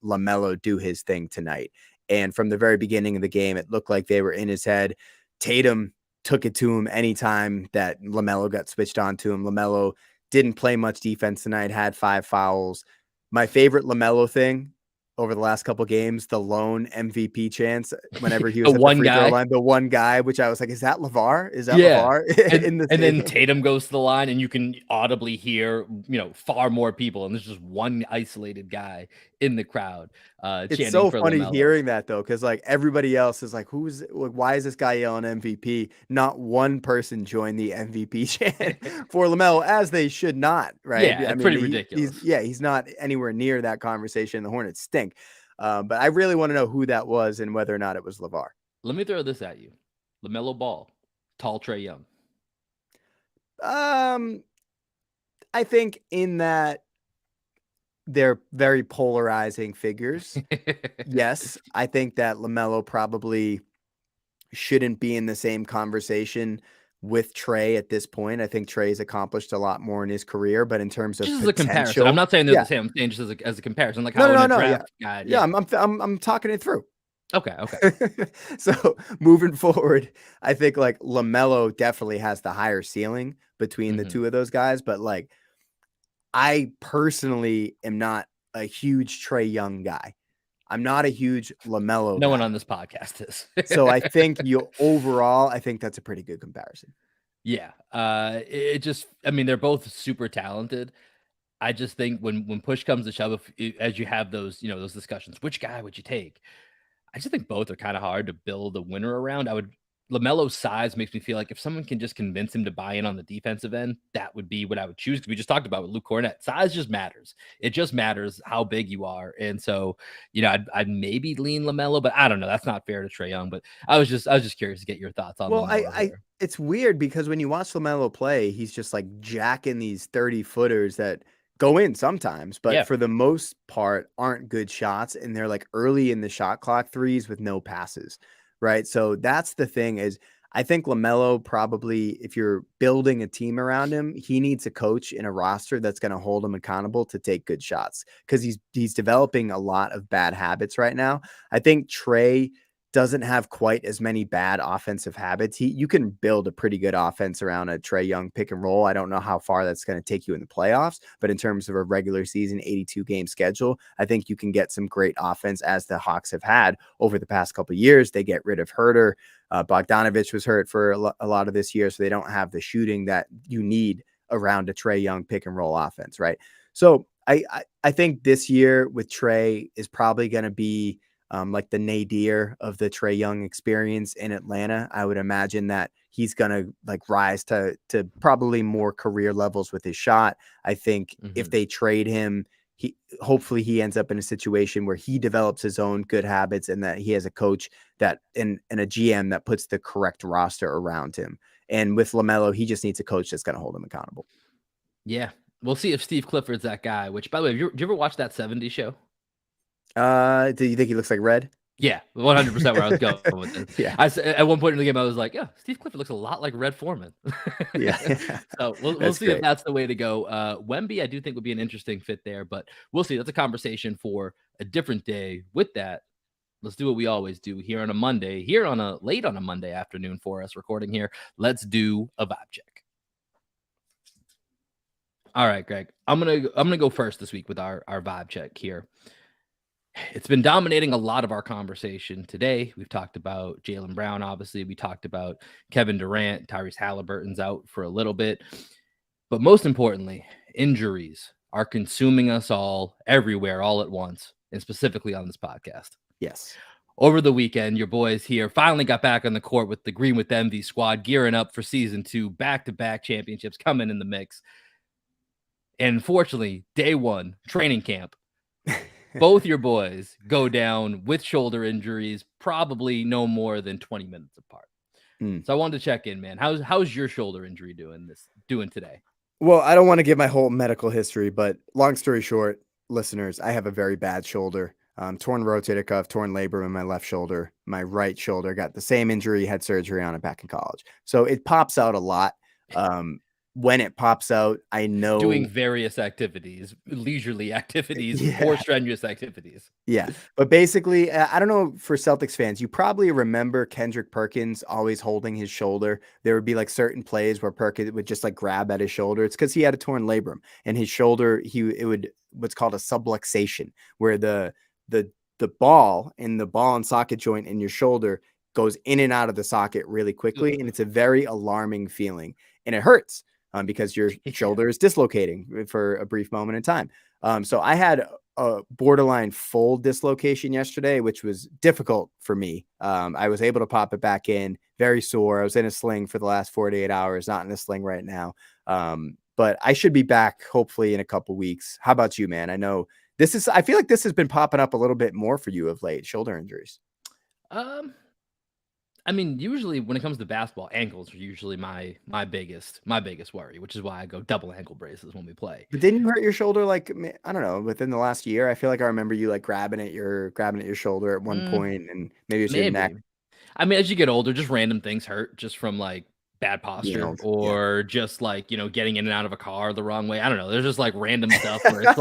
S2: LaMelo do his thing tonight. And from the very beginning of the game, it looked like they were in his head. Tatum took it to him anytime that LaMelo got switched on to him. LaMelo didn't play much defense tonight, had 5 fouls. My favorite LaMelo thing over the last couple games, the lone MVP chance whenever he was
S1: The
S2: at the
S1: one
S2: free throw
S1: guy.
S2: line, the one guy, which I was like, is that LeVar? Is that
S1: Yeah.
S2: LeVar in the
S1: And then
S2: stadium?
S1: Tatum goes to the line and you can audibly hear, far more people. And there's just one isolated guy in the crowd
S2: It's
S1: chanting
S2: so
S1: for
S2: funny
S1: LaMelo.
S2: hearing that though, because like everybody else is like, why is this guy yelling MVP? Not one person joined the MVP chant for LaMelo, as they should not, right?
S1: Yeah,
S2: I
S1: it's
S2: mean,
S1: pretty ridiculous.
S2: he's not anywhere near that conversation. The Hornets stink. But I really want to know who that was and whether or not it was LeVar.
S1: Let me throw this at you. LaMelo Ball, tall Trae Young.
S2: I think in that they're very polarizing figures. Yes, I think that LaMelo probably shouldn't be in the same conversation with Trae at this point. I think Trae's accomplished a lot more in his career, but in terms of
S1: Just as a comparison. I'm
S2: potential,
S1: not saying they're
S2: yeah,
S1: the same. I'm saying just as a comparison, like
S2: no,
S1: how
S2: no,
S1: in
S2: no,
S1: a
S2: no, yeah,
S1: draft guide,
S2: yeah,
S1: yeah.
S2: I'm talking it through.
S1: Okay, okay.
S2: So moving forward, I think like LaMelo definitely has the higher ceiling between the
S1: Mhm.
S2: two of those guys, but like I personally am not a huge Trae Young guy. I'm not a huge LaMelo
S1: No one
S2: guy.
S1: on this podcast is.
S2: So I think I think that's a pretty good comparison.
S1: Yeah. It just I mean, they're both super talented. I just think when push comes to shove, as you have those, those discussions, which guy would you take? I just think both are kind of hard to build a winner around. LaMelo's size makes me feel like if someone can just convince him to buy in on the defensive end, that would be what I would choose. Because we just talked about with Luke Cornett, size just matters. It just matters how big you are. And so, I'd maybe lean LaMelo, but I don't know. That's not fair to Trae Young. But I was just curious to get your thoughts on
S2: Well,
S1: LaMelo here.
S2: it's weird because when you watch LaMelo play, he's just like jacking these 30 footers that go in sometimes, but
S1: Yeah.
S2: for the most part aren't good shots. And they're like early in the shot clock threes with no passes. Right. So that's the thing is I think LaMelo probably, if you're building a team around him, he needs a coach in a roster that's going to hold him accountable to take good shots because he's developing a lot of bad habits right now. I think Trae doesn't have quite as many bad offensive habits. You can build a pretty good offense around a Trae Young pick and roll. I don't know how far that's going to take you in the playoffs, but in terms of a regular season 82 game schedule, I think you can get some great offense as the Hawks have had over the past couple of years. They get rid of Herter. Bogdanovich was hurt for a lot of this year, so they don't have the shooting that you need around a Trae Young pick and roll offense, right? So I think this year with Trae is probably going to be like the nadir of the Trae Young experience in Atlanta. I would imagine that he's going to like rise to probably more career levels with his shot. I think if they trade him, hopefully he ends up in a situation where he develops his own good habits and that he has a coach that and a GM that puts the correct roster around him. And with LaMelo, he just needs a coach that's going to hold him accountable.
S1: Yeah. We'll see if Steve Clifford's that guy, which, by the way, did you ever watch that 70s show?
S2: Do you think he looks like Red?
S1: Yeah, 100% where I was going with this.
S2: Yeah,
S1: At one point in the game, I was like, yeah, Steve Clifford looks a lot like Red Foreman.
S2: yeah,
S1: So we'll
S2: that's
S1: see if
S2: great.
S1: that's the way to go. Wemby, I do think would be an interesting fit there, but we'll see. That's a conversation for a different day. With that, let's do what we always do here on a Monday, late on a Monday afternoon for us recording here. Let's do a vibe check. All right, Greg. I'm gonna go first this week with our vibe check here. It's been dominating a lot of our conversation today. We've talked about Jaylen Brown, obviously. We talked about Kevin Durant, Tyrese Halliburton's out for a little bit. But most importantly, injuries are consuming us all everywhere, all at once, and specifically on this podcast.
S2: Yes.
S1: Over the weekend, your boys here finally got back on the court with the Green with Envy squad, gearing up for season 2, back-to-back championships coming in the mix. And unfortunately, day 1, training camp, both your boys go down with shoulder injuries, probably no more than 20 minutes apart. So I wanted to check in, man. How's your shoulder injury doing today?
S2: Well, I don't want to give my whole medical history, but long story short, listeners, I have a very bad shoulder. Torn rotator cuff, torn labrum in my left shoulder. My right shoulder got the same injury, had surgery on it back in college. So it pops out a lot. When it pops out, I know
S1: Doing various activities, leisurely activities,
S2: yeah,
S1: or strenuous activities.
S2: yeah. But basically, I don't know, for Celtics fans, you probably remember Kendrick Perkins always holding his shoulder. There would be like certain plays where Perkins would just like grab at his shoulder. It's because he had a torn labrum, and his shoulder, it would what's called a subluxation, where the ball and socket joint in your shoulder goes in and out of the socket really quickly, and it's a very alarming feeling, and it hurts. Because your shoulder is dislocating for a brief moment in time. So I had a borderline full dislocation yesterday, which was difficult for me. I was able to pop it back in, very sore. I was in a sling for the last 48 hours, not in a sling right now. But I should be back hopefully in a couple weeks. How about you, man? I feel like this has been popping up a little bit more for you of late, shoulder injuries.
S1: I mean, usually when it comes to basketball, ankles are usually my biggest worry, which is why I go double ankle braces when we play.
S2: But didn't you hurt your shoulder like, I don't know, within the last year? I feel like I remember you like grabbing at your shoulder at one point, and maybe it's your neck.
S1: Maybe. I mean, as you get older, just random things hurt just from like bad posture
S2: Yeah.
S1: or just like, getting in and out of a car the wrong way. I don't know. There's just like random stuff where it's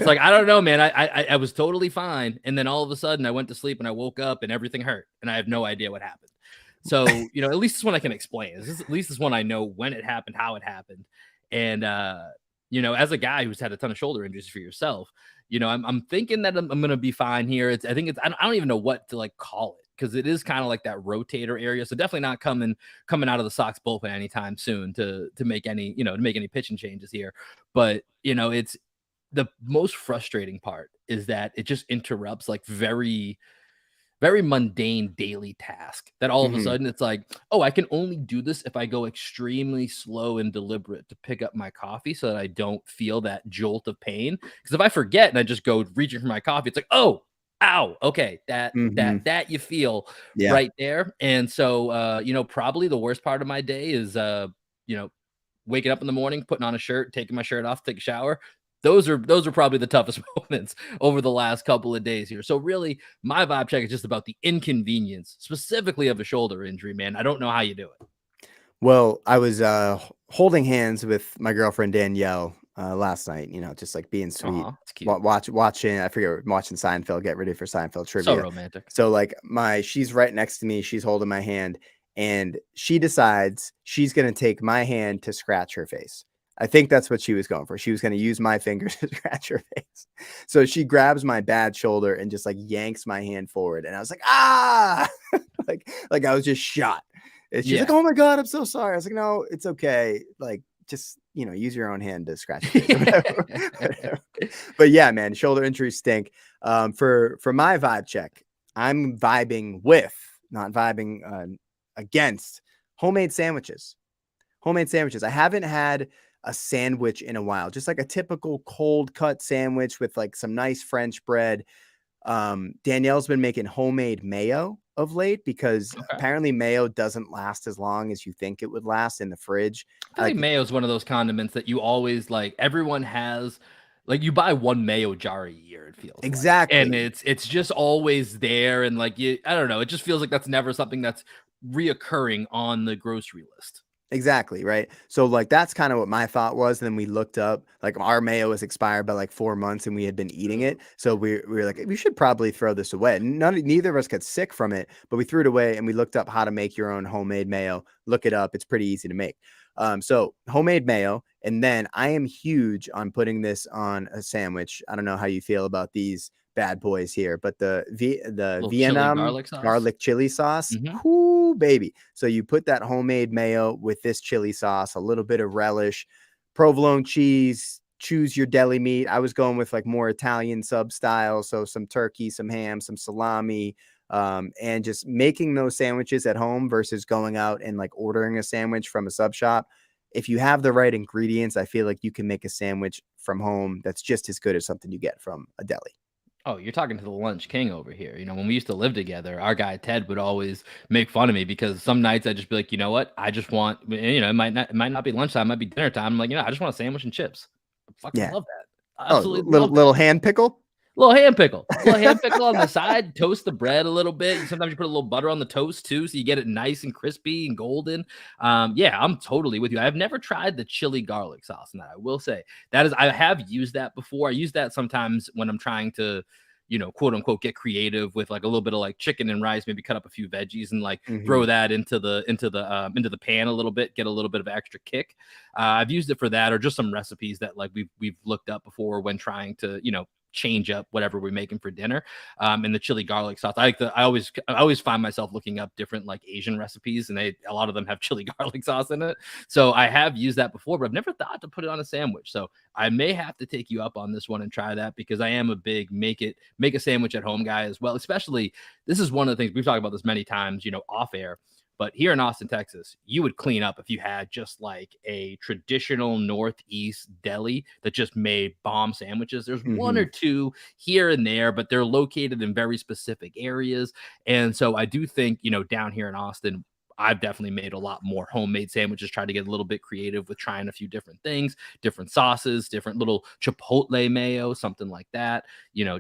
S1: like, I don't know, man. I was totally fine. And then all of a sudden I went to sleep and I woke up and everything hurt and I have no idea what happened. So, at least this one I can explain. At least this one I know when it happened, how it happened. And, as a guy who's had a ton of shoulder injuries for yourself, I'm thinking that I'm going to be fine here. I don't even know what to like call it, because it is kind of like that rotator area. So definitely not coming out of the Sox bullpen anytime soon to make any, to make any pitching changes here. But, it's the most frustrating part is that it just interrupts like very, very mundane daily task that all of a sudden it's like, oh, I can only do this if I go extremely slow and deliberate to pick up my coffee so that I don't feel that jolt of pain. Because if I forget and I just go reaching for my coffee, it's like, oh, ow, okay, that you feel right there. And so probably the worst part of my day is waking up in the morning, putting on a shirt, taking my shirt off, take a shower. Those are probably the toughest moments over the last couple of days here. So really, my vibe check is just about the inconvenience, specifically of a shoulder injury, man. I don't know how you do it.
S2: Well, I was holding hands with my girlfriend Danielle last night, just like being sweet.
S1: It's cute.
S2: Watching, I forget, watching Seinfeld, get ready for Seinfeld trivia.
S1: So romantic.
S2: So like she's right next to me, she's holding my hand, and she decides she's going to take my hand to scratch her face. I think that's what she was going for. She was going to use my fingers to scratch her face. So she grabs my bad shoulder and just like yanks my hand forward. And I was like, ah, like I was just shot. And she's like, oh my God, I'm so sorry. I was like, no, it's okay. Like, just, use your own hand to scratch your face. Whatever. But yeah, man, shoulder injuries stink. For my vibe check, I'm vibing with, not vibing against homemade sandwiches. I haven't had a sandwich in a while, just like a typical cold cut sandwich with like some nice French bread. Danielle's been making homemade mayo of late because
S1: Okay.
S2: apparently mayo doesn't last as long as you think it would last in the fridge.
S1: I feel like mayo is one of those condiments that you always like everyone has like you buy one mayo jar a year, it feels like. And
S2: Exactly.
S1: it's just always there and like you I don't know, it just feels like that's never something that's reoccurring on the grocery list.
S2: Exactly, right? So, like, that's kinda what my thought was, and then we looked up, like, our mayo was expired by, like, 4 months, and we had been eating
S1: Ooh.
S2: it, so we were like, "We should probably throw this away." Neither of us got sick from it, but we threw it away, and we looked up how to make your own homemade mayo. Look it up, it's pretty easy to make. So homemade mayo, and then I am huge on putting this on a sandwich. I don't know how you feel about these bad boys here, but the
S1: Little chili
S2: Vietnam
S1: garlic sauce.
S2: garlic chili sauce,
S1: Mhm.
S2: whoo, baby. So you put that homemade mayo with this chili sauce, a little bit of relish, provolone cheese, choose your deli meat. I was going with like more Italian sub style. So some turkey, some ham, some salami, and just making those sandwiches at home versus going out and like ordering a sandwich from a sub shop. If you have the right ingredients, I feel like you can make a sandwich from home that's just as good as something you get from a deli.
S1: Oh, you're talking to the lunch king over here. You know, when we used to live together, our guy Ted would always make fun of me because some nights I'd just be like, you know what? I just want, it might not be lunchtime, it might be dinner time. I'm like, I just want a sandwich and chips. I fucking
S2: Yeah.
S1: love that. I
S2: Oh,
S1: absolutely
S2: little
S1: love that.
S2: little hand pickle.
S1: Little ham pickle on the side, toast the bread a little bit. Sometimes you put a little butter on the toast too, so you get it nice and crispy and golden. Yeah, I'm totally with you. I've never tried the chili garlic sauce, and that I will say that is I have used that before. I use that sometimes when I'm trying to, quote unquote, get creative with like a little bit of like chicken and rice, maybe cut up a few veggies and like throw
S2: Mhm.
S1: that into the pan a little bit, get a little bit of extra kick. I've used it for that, or just some recipes that like we've looked up before when trying to change up whatever we're making for dinner. And the chili garlic sauce. I always find myself looking up different like Asian recipes, and a lot of them have chili garlic sauce in it. So I have used that before, but I've never thought to put it on a sandwich. So I may have to take you up on this one and try that because I am a big make a sandwich at home guy as well. Especially this is one of the things we've talked about this many times, off air. But here in Austin, Texas, you would clean up if you had just like a traditional Northeast deli that just made bomb sandwiches. There's one or
S2: Mhm.
S1: two here and there, but they're located in very specific areas. And so I do think, down here in Austin, I've definitely made a lot more homemade sandwiches, tried to get a little bit creative with trying a few different things, different sauces, different little chipotle mayo, something like that,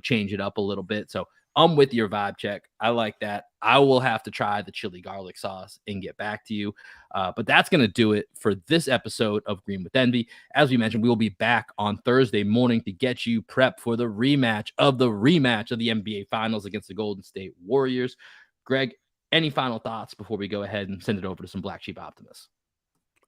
S1: change it up a little bit. So I'm with your vibe check. I like that. I will have to try the chili garlic sauce and get back to you. But that's going to do it for this episode of Green with Envy. As we mentioned, we will be back on Thursday morning to get you prepped for the rematch of the NBA Finals against the Golden State Warriors. Greg, any final thoughts before we go ahead and send it over to some Black Sheep Optimists?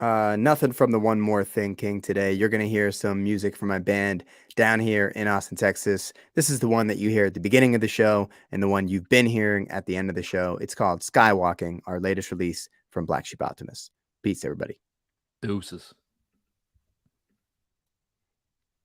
S2: Nothing from the One More Thing King today. You're going to hear some music from my band down here in Austin, Texas. This is the one that you hear at the beginning of the show and the one you've been hearing at the end of the show. It's called Skywalking, our latest release from Black Sheep Optimist. Peace, everybody.
S1: Deuces.